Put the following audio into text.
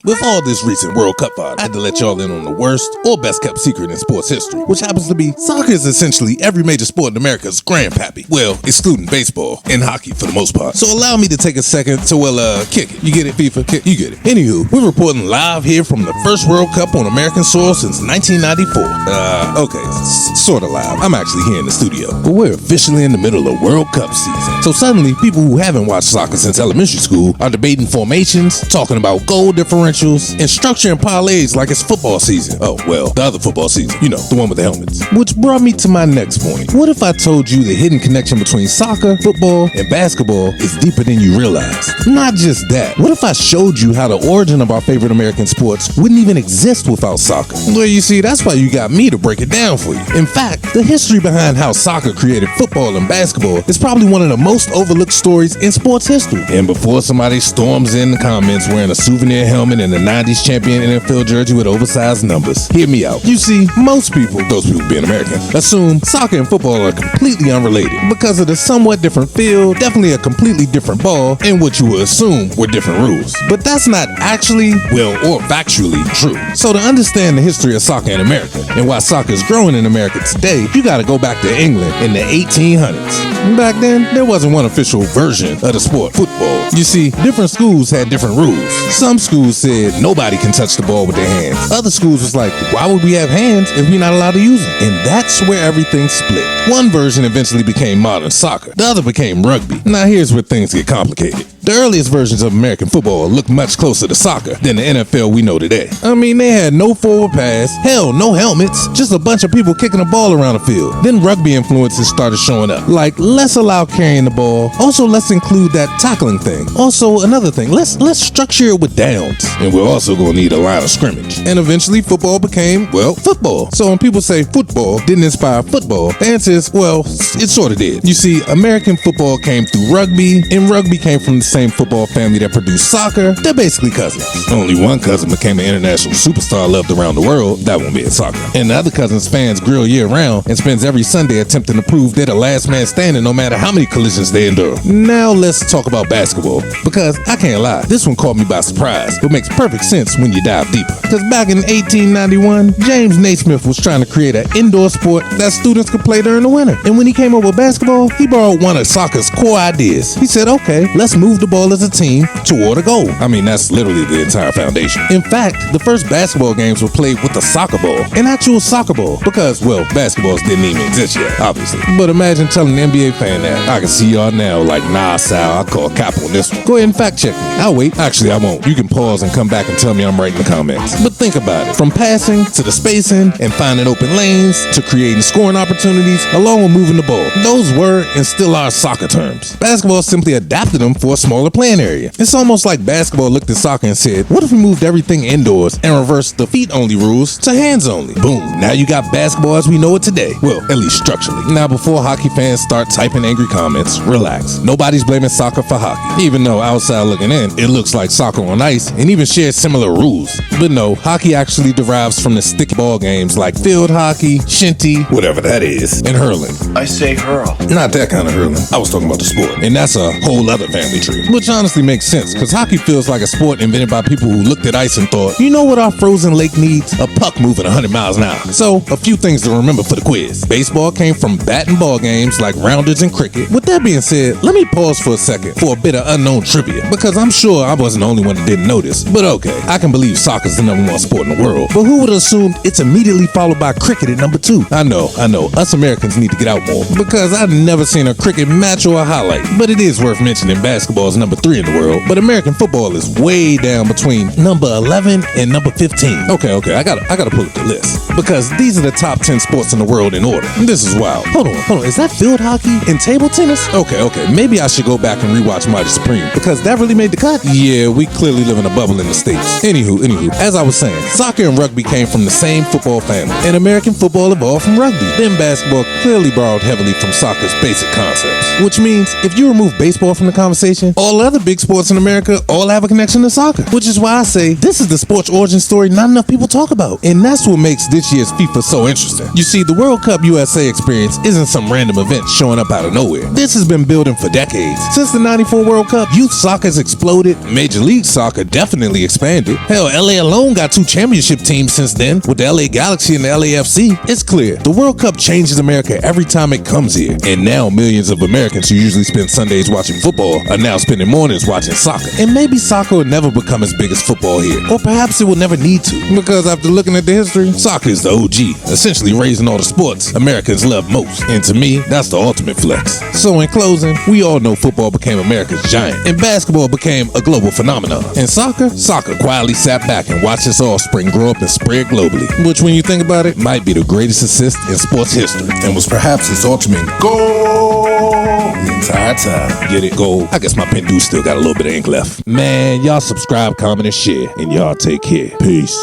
With all this recent World Cup vibe, I had to let y'all in on the worst or best kept secret in sports history, which happens to be soccer is essentially every major sport in America's grandpappy. Well, excluding baseball and hockey for the most part. So allow me to take a second to, kick it. You get it, FIFA? You get it. Anywho, we're reporting live here from the first World Cup on American soil since 1994. Sort of live. I'm actually here in the studio. But we're officially in the middle of World Cup season. So suddenly, people who haven't watched soccer since elementary school are debating formations, talking about goal differentials, and structuring parlays like it's football season. Oh, well, the other football season. You know, the one with the helmets. Which brought me to my next point. What if I told you the hidden connection between soccer, football, and basketball is deeper than you realize? Not just that. What if I showed you how the origin of our favorite American sports wouldn't even exist without soccer? Well, you see, that's why you got me to break it down for you. In fact, the history behind how soccer created football and basketball is probably one of the most overlooked stories in sports history. And before somebody storms in the comments wearing a souvenir helmet and a 90s champion NFL jersey with oversized numbers, hear me out. You see, most people, those people being American, assume soccer and football are completely unrelated because of the somewhat different field, definitely a completely different ball, and what you would assume were different rules. But that's not actually, or factually true. So to understand the history of soccer in America and why soccer is growing in America today, you gotta go back to England in the 1800s. Back then, there wasn't one official version of the sport, football. You see, different schools had different rules. Some schools said nobody can touch the ball with their hands. Other schools was like, why would we have hands if we're not allowed to use them? And that's where everything split. One version eventually became modern soccer. The other became rugby. Now here's where things get complicated. The earliest versions of American football looked much closer to soccer than the NFL we know today. I mean, they had no forward pass, hell, no helmets, just a bunch of people kicking a ball around the field. Then rugby influences started showing up. Like, let's allow carrying the ball. Also, let's include that tackling thing. Also, another thing, let's structure it with downs. And we're also gonna need a line of scrimmage. And eventually football became, football. So when people say football didn't inspire football, the answer is, it sort of did. You see, American football came through rugby, and rugby came from the same football family that produced soccer. They're basically cousins. Only one cousin became an international superstar loved around the world. That won't be in soccer. And the other cousin's fans grill year round and spends every Sunday attempting to prove they're the last man standing no matter how many collisions they endure. Now let's talk about basketball. Because I can't lie, this one caught me by surprise, but makes perfect sense when you dive deeper. Because back in 1891, James Naismith was trying to create an indoor sport that students could play during the winter. And when he came up with basketball, he borrowed one of soccer's core ideas. He said, okay, let's move the ball as a team toward a goal. I mean, that's literally the entire foundation. In fact, the first basketball games were played with a soccer ball, an actual soccer ball, because, basketballs didn't even exist yet, obviously. But imagine telling an NBA fan that. I can see y'all now like, nah, Sal, I'll call cap on this one. Go ahead and fact check me. I'll wait. Actually, I won't. You can pause and come back and tell me I'm right in the comments. But think about it. From passing to the spacing and finding open lanes to creating scoring opportunities along with moving the ball. Those were and still are soccer terms. Basketball simply adapted them for a smaller playing area. It's almost like basketball looked at soccer and said, what if we moved everything indoors and reversed the feet only rules to hands only? Boom. Now you got basketball as we know it today. Well, at least structurally. Now before hockey fans start typing angry comments, relax. Nobody's blaming soccer for hockey. Even though outside looking in, it looks like soccer on ice and even shares similar rules. But no, hockey actually derives from the sticky ball games like field hockey, shinty, whatever that is, and hurling. I say hurl. Not that kind of hurling. I was talking about the sport. And that's a whole other family tree. Which honestly makes sense, because hockey feels like a sport invented by people who looked at ice and thought, you know what our frozen lake needs? A puck moving 100 miles an hour. So, a few things to remember for the quiz. Baseball came from bat and ball games like rounders and cricket. With that being said, let me pause for a second for a bit of unknown trivia, because I'm sure I wasn't the only one that didn't know this. But okay, I can believe soccer's the #1 sport in the world. But who would have assumed it's immediately followed by cricket at number 2? I know. Us Americans need to get out more, because I've never seen a cricket match or a highlight. But it is worth mentioning basketball is number 3 in the world, but American football is way down between number 11 and number 15. Okay, I gotta pull up the list, because these are the top 10 sports in the world in order. This is wild. Hold on, is that field hockey and table tennis? Okay, maybe I should go back and rewatch Mighty Supreme, because that really made the cut. Yeah, we clearly live in a bubble in the States. Anywho, as I was saying, soccer and rugby came from the same football family, and American football evolved from rugby. Then basketball clearly borrowed heavily from soccer's basic concepts, which means if you remove baseball from the conversation, all other big sports in America all have a connection to soccer, which is why I say this is the sports origin story not enough people talk about. And that's what makes this year's FIFA so interesting. You see, the World Cup USA experience isn't some random event showing up out of nowhere. This has been building for decades. Since the 94 World Cup, youth soccer has exploded, Major League Soccer definitely expanded. Hell, LA alone got 2 championship teams since then, with the LA Galaxy and the LAFC. It's clear, the World Cup changes America every time it comes here. And now millions of Americans who usually spend Sundays watching football are now spending mornings watching soccer. And maybe soccer will never become as big as football here, or perhaps it will never need to, because after looking at the history, soccer is the OG, essentially raising all the sports Americans love most. And to me, that's the ultimate flex. So in closing, we all know football became America's giant, and basketball became a global phenomenon. And soccer quietly sat back and watched its offspring grow up and spread globally, which when you think about it, might be the greatest assist in sports history, and was perhaps its ultimate goal the entire time. Get it? Goal? I guess my pen dude still got a little bit of ink left. Man, y'all subscribe, comment, and share, and y'all take care. Peace.